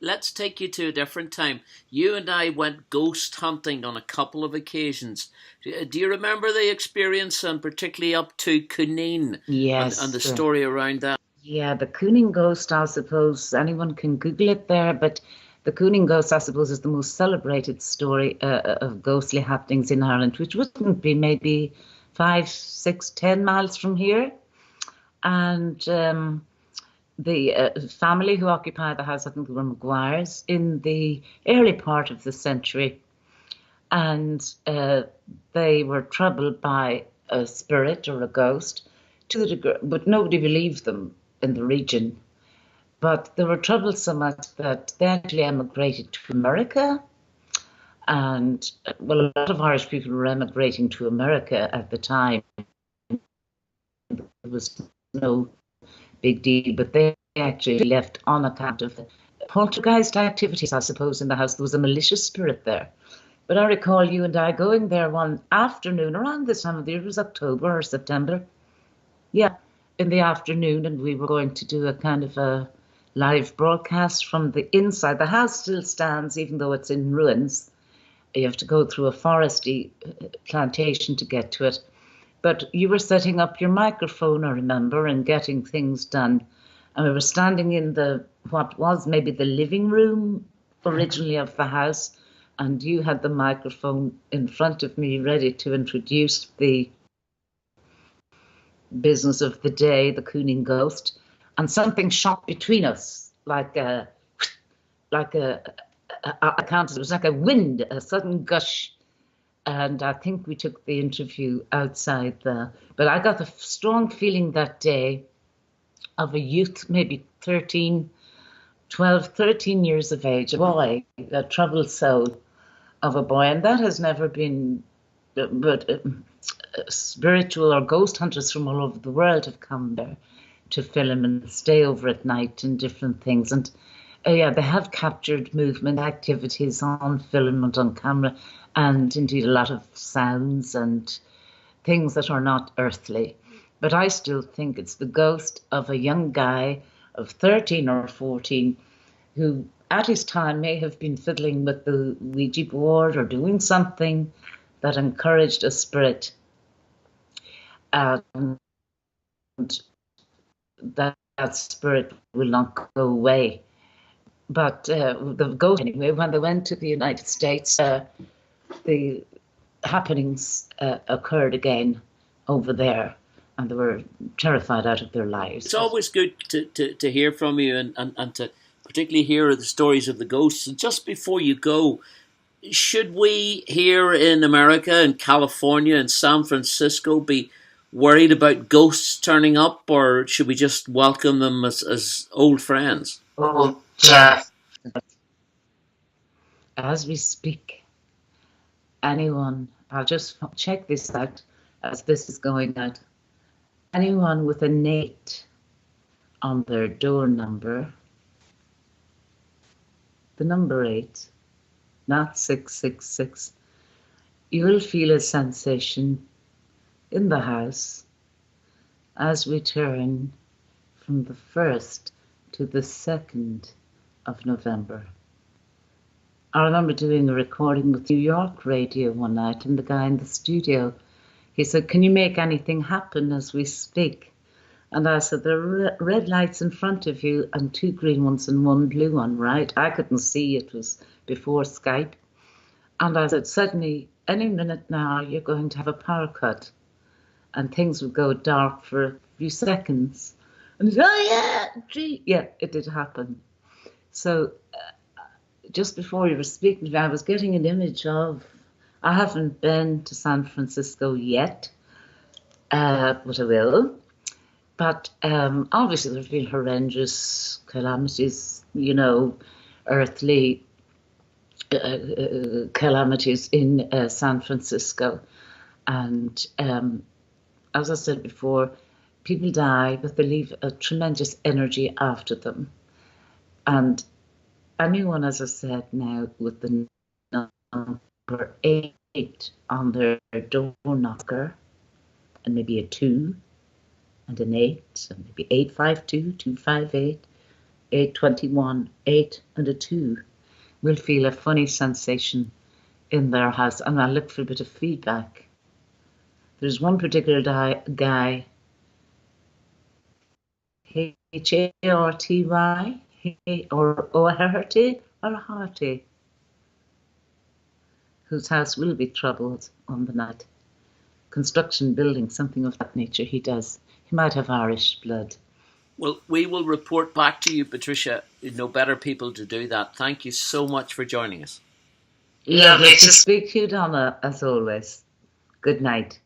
Let's take you to a different time. You and I went ghost hunting on a couple of occasions. Do you remember the experience, and particularly up to Cuneen and Yes. the story around that? Yeah, the Cooning ghost, I suppose anyone can Google it there, but the Cooning ghost, I suppose, is the most celebrated story of ghostly happenings in Ireland, which wouldn't be maybe 5, 6, 10 miles from here. And the family who occupied the house, I think they were Maguires, in the early part of the century. And they were troubled by a spirit or a ghost to the degree, but nobody believed them in the region. But they were troubled so much that they actually emigrated to America. And well, a lot of Irish people were emigrating to America at the time. There was no big deal, but they actually left on account of poltergeist activities, I suppose, in the house. There was a malicious spirit there. But I recall you and I going there one afternoon around this time of the year, it was October or September. Yeah, in the afternoon, and we were going to do a kind of a live broadcast from the inside. The house still stands, even though it's in ruins. You have to go through a foresty plantation to get to it. But you were setting up your microphone, I remember, and getting things done. And we were standing in the what was maybe the living room originally of the house, and you had the microphone in front of me ready to introduce the business of the day, the Cooning ghost, and something shot between us like a I counted, it was like a wind, a sudden gush. And I think we took the interview outside there. But I got a strong feeling that day of a youth, maybe 13, 12, 13 years of age, a boy, a troubled soul of a boy. And that has never been, but spiritual or ghost hunters from all over the world have come there to film and stay over at night and different things. And yeah, they have captured movement activities on film and on camera, and indeed a lot of sounds and things that are not earthly. But I still think it's the ghost of a young guy of 13 or 14 who at his time may have been fiddling with the Ouija board or doing something that encouraged a spirit, and that spirit will not go away. But the ghost, anyway, when they went to the United States, the happenings occurred again over there, and they were terrified out of their It's lives. always good to hear from you, and to particularly hear the stories of the ghosts. And just before you go, should we here in America, in California, in San Francisco be worried about ghosts turning up, or should we just welcome them as old friends? Oh, yeah. As we speak, anyone, I'll just check this out as this is going out. Anyone with an 8 on their door number, the number 8, not 666, you will feel a sensation in the house as we turn from the 1st to the 2nd of November. I remember doing a recording with New York radio one night, and the guy in the studio, he said, "Can you make anything happen as we speak?" And I said, "There are red lights in front of you and 2 green ones and 1 blue one, right?" I couldn't see, it was before Skype. And I said, "Suddenly, any minute now, you're going to have a power cut and things would go dark for a few seconds." And he said, "Oh yeah, gee." Yeah, it did happen. So just before you were speaking to me, I was getting an image of, I haven't been to San Francisco yet, but I will. But obviously there have been horrendous calamities, earthly calamities in San Francisco. And as I said before, people die, but they leave a tremendous energy after them. And anyone, as I said now, with the number 8 on their door knocker, and maybe a 2 and an 8, and maybe 852, 258, 821, 8 and a 2 will feel a funny sensation in their house, and I'll look for a bit of feedback. There's one particular guy, Harty, or O'Harty, or Harty, whose house will be troubled on the night. Construction, building, something of that nature he does. He might have Irish blood. Well, we will report back to you, Patricia. You know better people to do that. Thank you so much for joining us. Lovely to speak to you, Donna, as always. Good night.